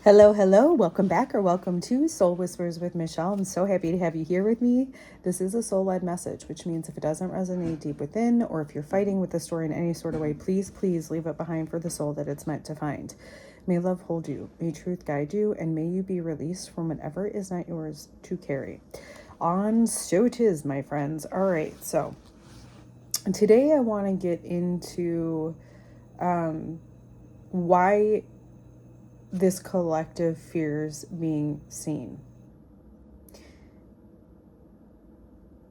Hello, hello. Welcome back or welcome to Soul Whispers with Michelle. I'm so happy to have you here with me. This is a soul-led message, which means if it doesn't resonate deep within, or if you're fighting with the story in any sort of way, please leave it behind for the soul that it's meant to find. May love hold you, may truth guide you, and may you be released from whatever is not yours to carry. On so it is, my friends. All right, so today I want to get into why this collective fears being seen.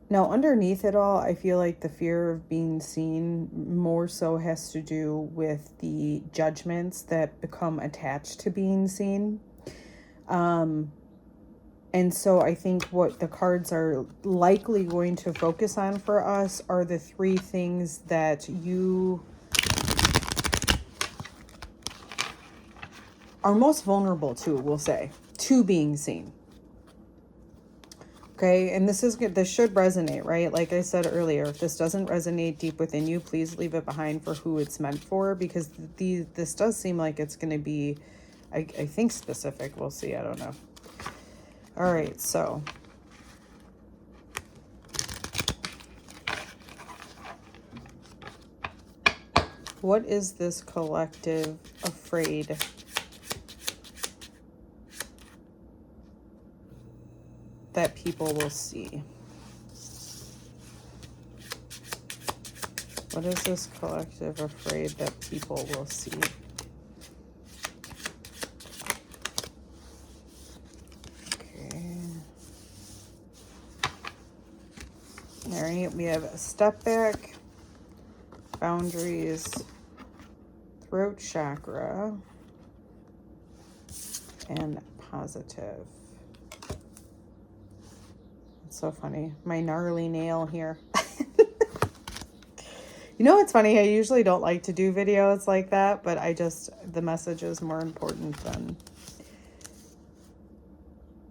Now, underneath it all, I feel like the fear of being seen more so has to do with the judgments that become attached to being seen. And so I think what the cards are likely going to focus on for us are the three things that you are most vulnerable to, we'll say, to being seen. Okay, and this should resonate, right? Like I said earlier, if this doesn't resonate deep within you, please leave it behind for who it's meant for, because this does seem like it's going to be, I think, specific. We'll see. I don't know. All right, so what is this collective afraid that people will see? What is this collective afraid that people will see? Okay. All right, we have a step back, boundaries, throat chakra, and positive. It's so funny. My gnarly nail here. You know what's funny? I usually don't like to do videos like that, but the message is more important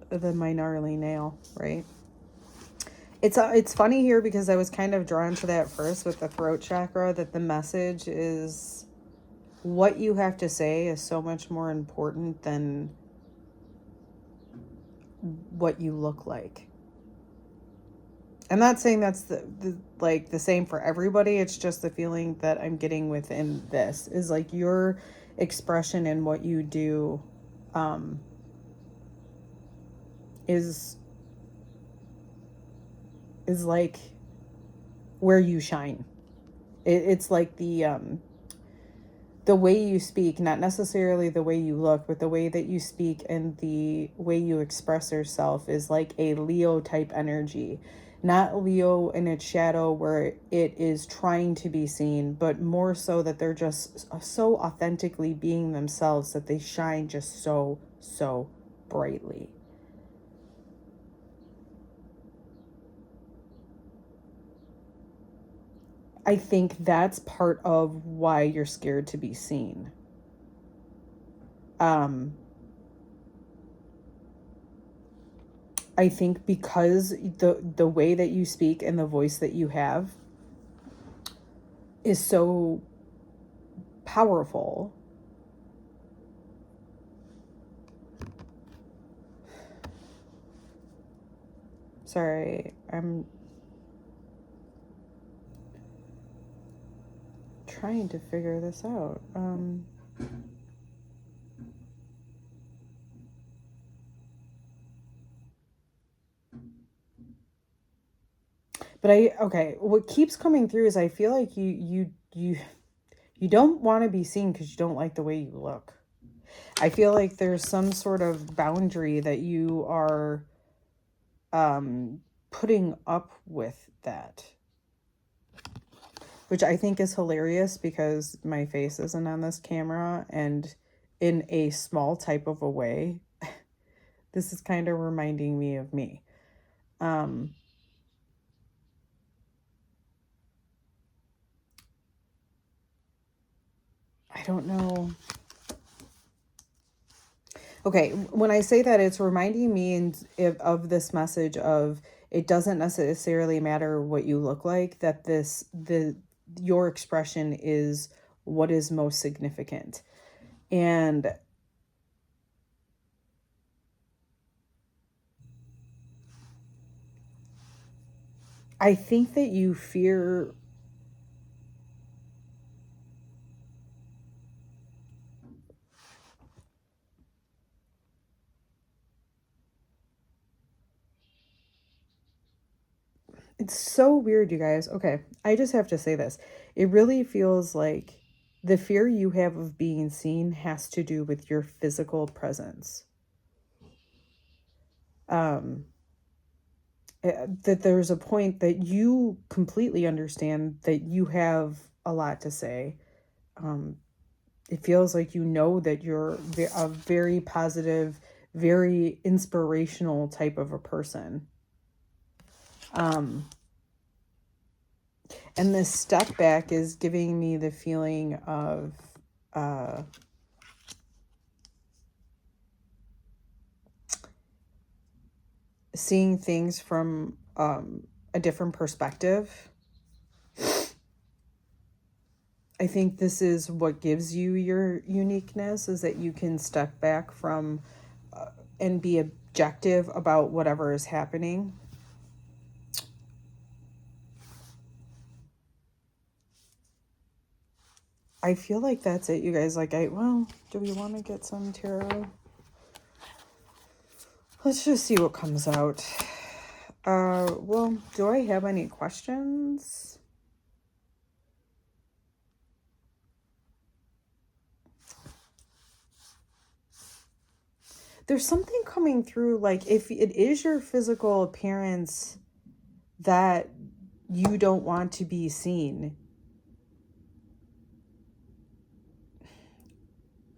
than my gnarly nail, right? It's funny here because I was kind of drawn to that first with the throat chakra, that the message is what you have to say is so much more important than what you look like. I'm not saying that's the same for everybody. It's just the feeling that I'm getting within this is like your expression and what you do is like where you shine. It's like the way you speak, not necessarily the way you look, but the way that you speak and the way you express yourself is like a Leo type energy. Not Leo in its shadow where it is trying to be seen, but more so that they're just so authentically being themselves that they shine just so brightly. I think that's part of why you're scared to be seen. I think because the way that you speak and the voice that you have is so powerful. Sorry, I'm trying to figure this out. But what keeps coming through is I feel like you don't want to be seen because you don't like the way you look. I feel like there's some sort of boundary that you are putting up with that, which I think is hilarious because my face isn't on this camera, and in a small type of a way, this is kind of reminding me of me. I don't know. Okay, when I say that, it's reminding me of this message of it doesn't necessarily matter what you look like, that your expression is what is most significant. And I think that you fear it's so weird, you guys. Okay, I just have to say this. It really feels like the fear you have of being seen has to do with your physical presence. That there's a point that you completely understand that you have a lot to say. It feels like you know that you're a very positive, very inspirational type of a person. And this step back is giving me the feeling of seeing things from a different perspective. I think this is what gives you your uniqueness, is that you can step back from and be objective about whatever is happening. I feel like that's it, you guys. Like, well, do we want to get some tarot? Let's just see what comes out. Well, do I have any questions? There's something coming through, like, if it is your physical appearance that you don't want to be seen,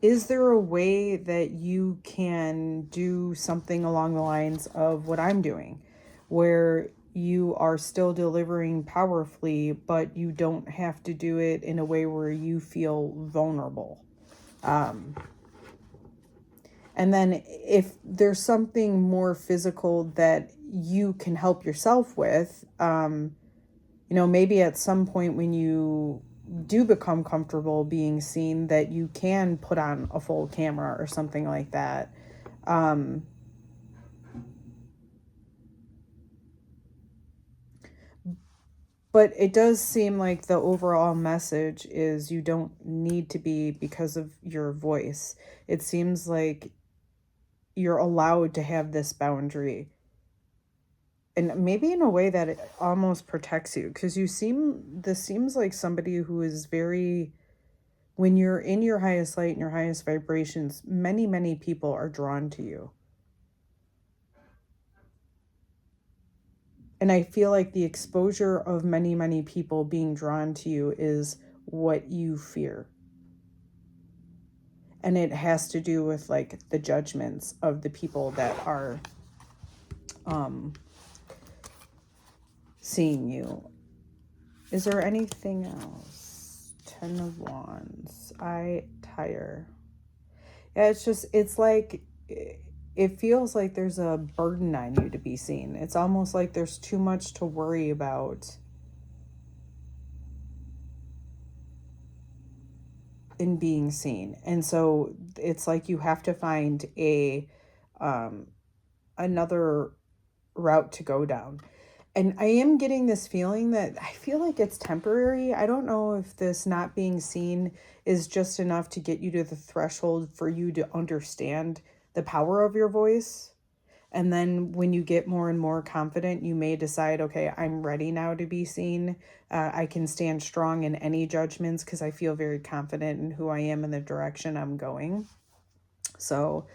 is there a way that you can do something along the lines of what I'm doing, where you are still delivering powerfully, but you don't have to do it in a way where you feel vulnerable? And then if there's something more physical that you can help yourself with, maybe at some point when you do become comfortable being seen, that you can put on a full camera or something like that. But it does seem like the overall message is you don't need to be because of your voice. It seems like you're allowed to have this boundary. And maybe in a way that it almost protects you, because this seems like somebody who is very, when you're in your highest light and your highest vibrations, many, many people are drawn to you. And I feel like the exposure of many, many people being drawn to you is what you fear. And it has to do with like the judgments of the people that are seeing you. Is there anything else? 10 of Wands. I tire. Yeah, it's like, it feels like there's a burden on you to be seen. It's almost like there's too much to worry about in being seen. And so it's like you have to find another route to go down. And I am getting this feeling that I feel like it's temporary. I don't know if this not being seen is just enough to get you to the threshold for you to understand the power of your voice. And then when you get more and more confident, you may decide, okay, I'm ready now to be seen. I can stand strong in any judgments because I feel very confident in who I am and the direction I'm going. So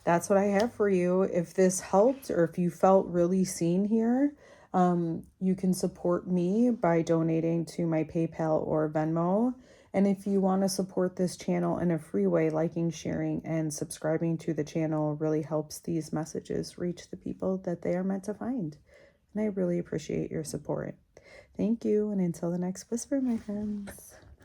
that's what I have for you. If this helped, or if you felt really seen here, you can support me by donating to my PayPal or Venmo. And if you want to support this channel in a free way, liking, sharing, and subscribing to the channel really helps these messages reach the people that they are meant to find. And I really appreciate your support. Thank you, and until the next whisper, my friends.